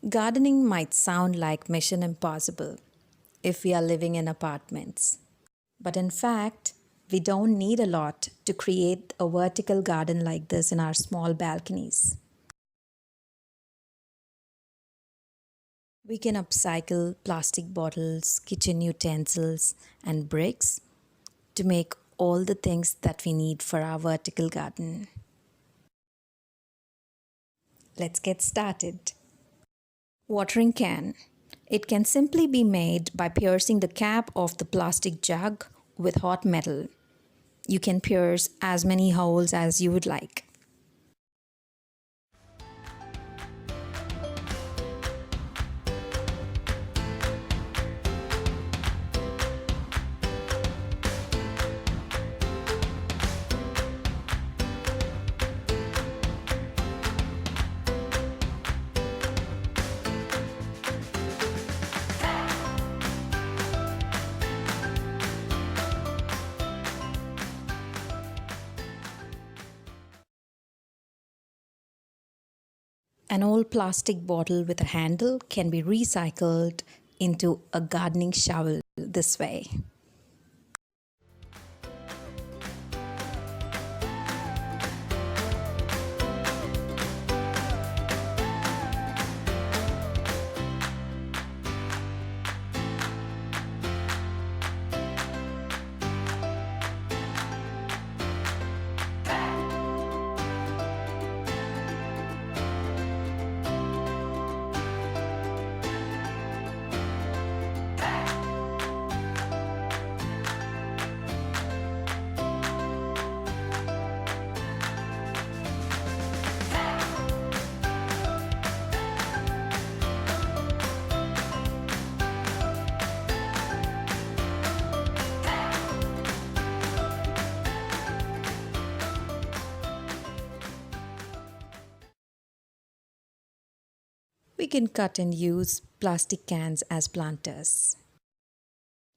Gardening might sound like mission impossible if we are living in apartments. But in fact, we don't need a lot to create a vertical garden like this in our small balconies. We can upcycle plastic bottles, kitchen utensils, and bricks to make all the things that we need for our vertical garden. Let's get started. Watering can. It can simply be made by piercing the cap of the plastic jug with hot metal. You can pierce as many holes as you would like. An old plastic bottle with a handle can be recycled into a gardening shovel this way. We can cut and use plastic cans as planters.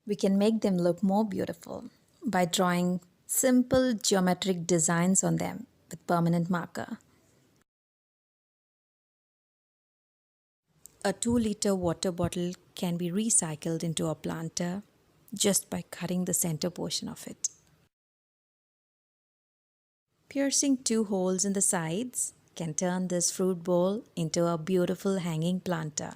We can make them look more beautiful by drawing simple geometric designs on them with permanent marker. A 2-liter water bottle can be recycled into a planter just by cutting the center portion of it. Piercing 2 holes in the sides can turn this fruit bowl into a beautiful hanging planter.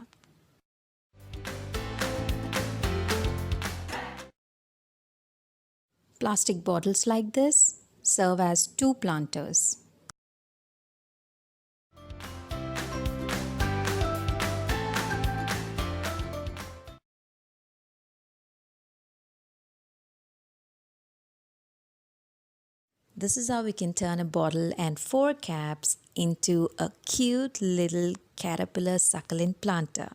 Plastic bottles like this serve as 2 planters. This is how we can turn a bottle and 4 caps into a cute little caterpillar succulent planter.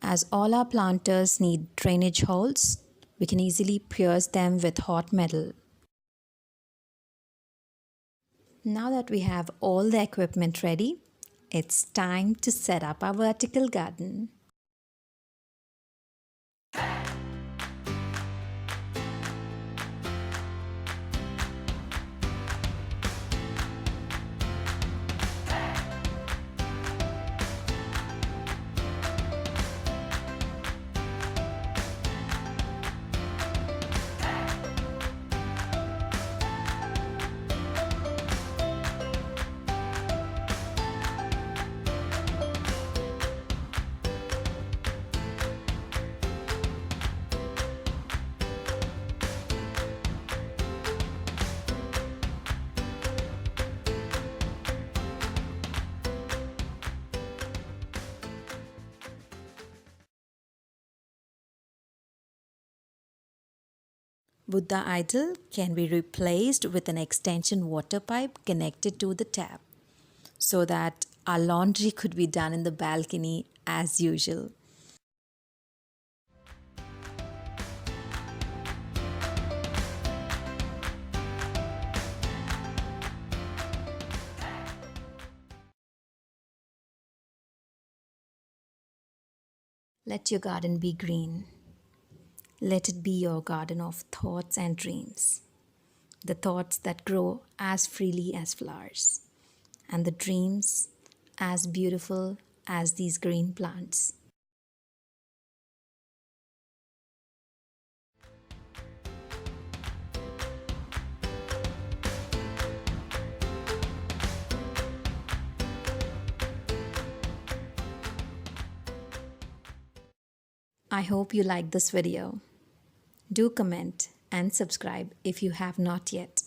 As all our planters need drainage holes, we can easily pierce them with hot metal. Now that we have all the equipment ready, it's time to set up our vertical garden. Buddha idol can be replaced with an extension water pipe connected to the tap so that our laundry could be done in the balcony as usual. Let your garden be green. Let it be your garden of thoughts and dreams. The thoughts that grow as freely as flowers, and the dreams as beautiful as these green plants. I hope you liked this video. Do comment and subscribe if you have not yet.